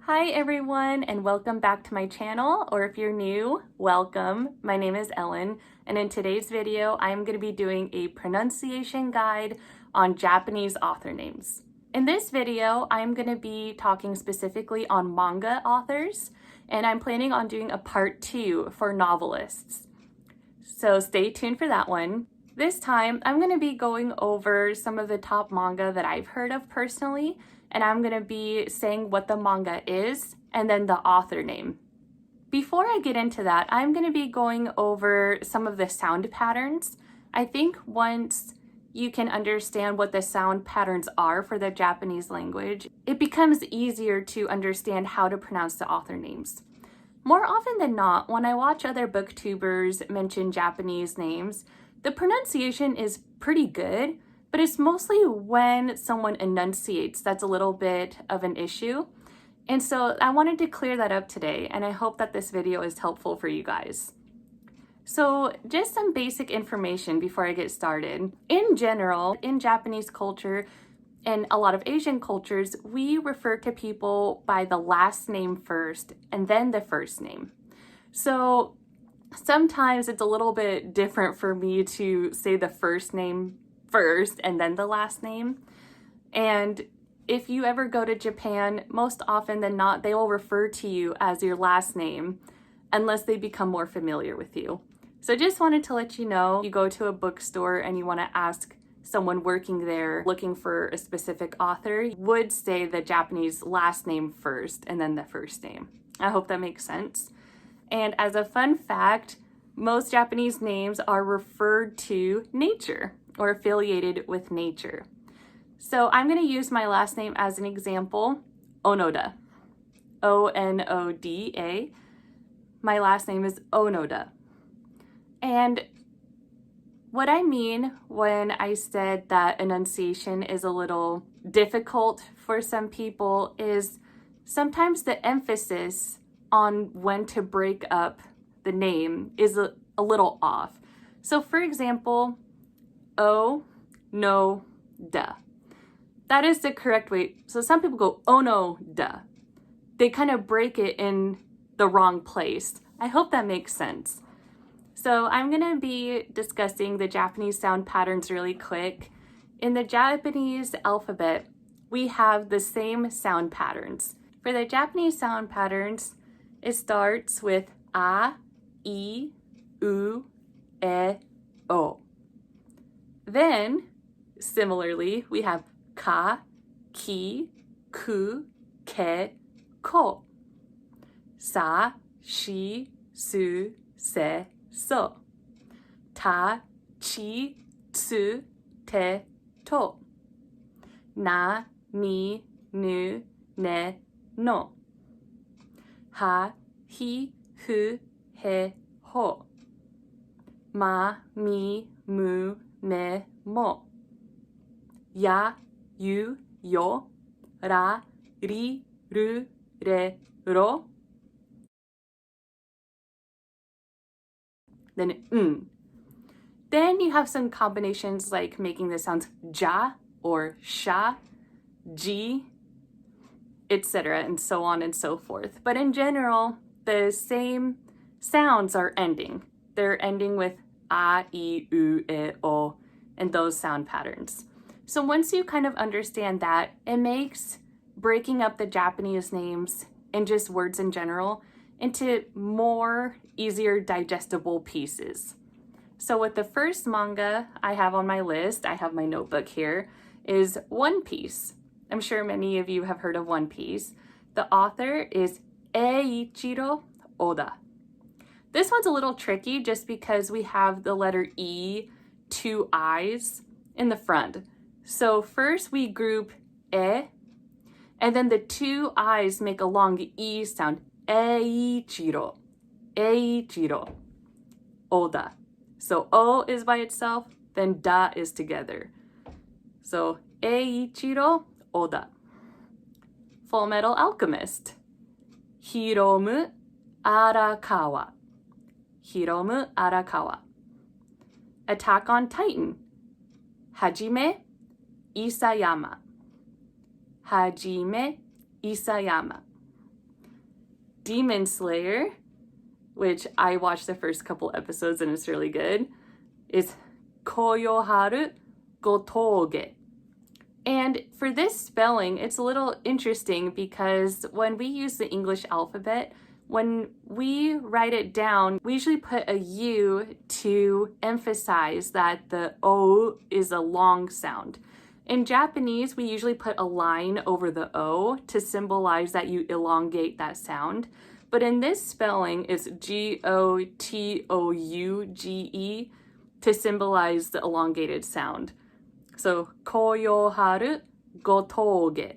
Hi everyone, and welcome back to my channel, or if you're new, welcome. My name is Ellen, and in today's video, I'm going to be doing a pronunciation guide on Japanese author names. In this video, I'm going to be talking specifically on manga authors, and I'm planning on doing a part 2 for novelists. So stay tuned for that one. This time, I'm going to be going over some of the top manga that I've heard of personally, and I'm going to be saying what the manga is and then the author name. Before I get into that, I'm going to be going over some of the sound patterns. I think once you can understand what the sound patterns are for the Japanese language, it becomes easier to understand how to pronounce the author names. More often than not, when I watch other booktubers mention Japanese names, the pronunciation is pretty good, but it's mostly when someone enunciates that's a little bit of an issue. And so I wanted to clear that up today, and I hope that this video is helpful for you guys. So just some basic information before I get started. In general, in Japanese culture and a lot of Asian cultures, we refer to people by the last name first and then the first name. So sometimes it's a little bit different for me to say the first name first and then the last name. And if you ever go to Japan, most often than not, they will refer to you as your last name unless they become more familiar with you. So just wanted to let you know, you go to a bookstore and you want to ask someone working there looking for a specific author, you would say the Japanese last name first and then the first name. I hope that makes sense. And as a fun fact, most Japanese names are referred to nature or affiliated with nature. So I'm going to use my last name as an example, Onoda. O-N-O-D-A. My last name is Onoda. And what I mean when I said that enunciation is a little difficult for some people is sometimes the emphasis on when to break up the name is a little off. So for example, O, no, da. That is the correct way. So some people go, oh no, da. They kind of break it in the wrong place. I hope that makes sense. So I'm going to be discussing the Japanese sound patterns really quick. In the Japanese alphabet, we have the same sound patterns. For the Japanese sound patterns, it starts with a, I, U, e, o. Then, similarly, we have ka, ki, ku, ke, ko. Sa, shi, su, se, so. Ta, chi, tsu, te, to. Na, ni, nu, ne, no. Ha, hi, hu, he, ho. Ma, mi, mu, ne, mo. Ya, yu, yo. Ra, ri, ru, re, ro. Then Then you have some combinations like making the sounds ja or sha, ji, etc., and so on and so forth. But in general, the same sounds are ending. They're ending with a, I, U, e, o, and those sound patterns. So once you kind of understand that, it makes breaking up the Japanese names and just words in general into more easier digestible pieces. So with the first manga I have on my list, I have my notebook here, is One Piece. I'm sure many of you have heard of One Piece. The author is Eiichiro Oda. This one's a little tricky just because we have the letter E, two I's in the front. So first we group E, and then the two I's make a long E sound. Eiichiro, Eiichiro, Oda. So O is by itself, then Da is together. So Eiichiro Oda. Full Metal Alchemist, Hiromu Arakawa. Hiromu Arakawa. Attack on Titan, Hajime Isayama. Hajime Isayama. Demon Slayer, which I watched the first couple episodes and it's really good, is Koyoharu Gotoge. And for this spelling, it's a little interesting because when we use the English alphabet, when we write it down, we usually put a U to emphasize that the O is a long sound. In Japanese, we usually put a line over the O to symbolize that you elongate that sound. But in this spelling, it's Gotouge to symbolize the elongated sound. So, Koyoharu Gotoge.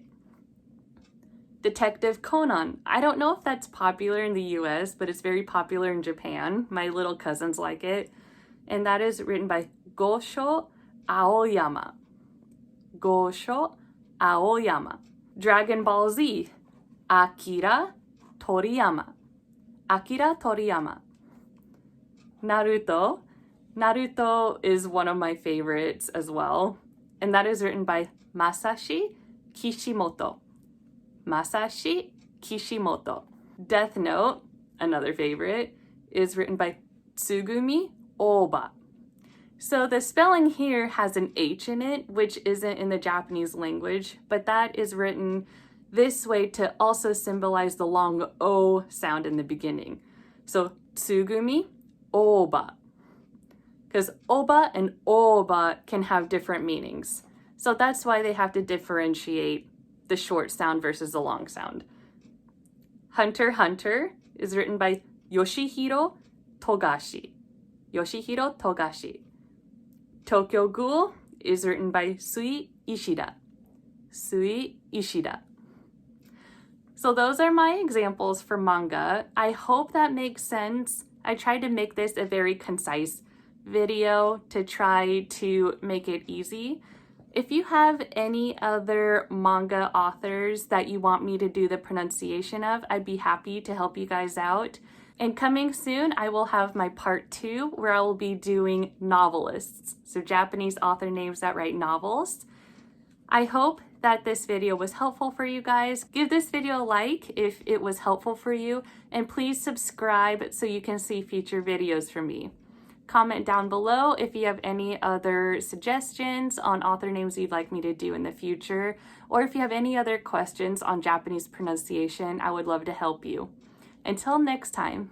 Detective Conan. I don't know if that's popular in the US, but it's very popular in Japan. My little cousins like it. And that is written by Gosho Aoyama. Gosho Aoyama. Dragon Ball Z. Akira Toriyama. Akira Toriyama. Naruto. Naruto is one of my favorites as well. And that is written by Masashi Kishimoto. Masashi Kishimoto. Death Note, another favorite, is written by Tsugumi Oba. So the spelling here has an H in it, which isn't in the Japanese language, but that is written this way to also symbolize the long O sound in the beginning. So Tsugumi Oba. Because Oba and Oba can have different meanings. So that's why they have to differentiate the short sound versus the long sound. Hunter x Hunter is written by Yoshihiro Togashi. Yoshihiro Togashi. Tokyo Ghoul is written by Sui Ishida. Sui Ishida. So those are my examples for manga. I hope that makes sense. I tried to make this a very concise video to try to make it easy. If you have any other manga authors that you want me to do the pronunciation of, I'd be happy to help you guys out. And coming soon, I will have my part 2 where I will be doing novelists, so Japanese author names that write novels. I hope that this video was helpful for you guys. Give this video a like if it was helpful for you, and please subscribe so you can see future videos from me. Comment down below if you have any other suggestions on author names you'd like me to do in the future, or if you have any other questions on Japanese pronunciation, I would love to help you. Until next time.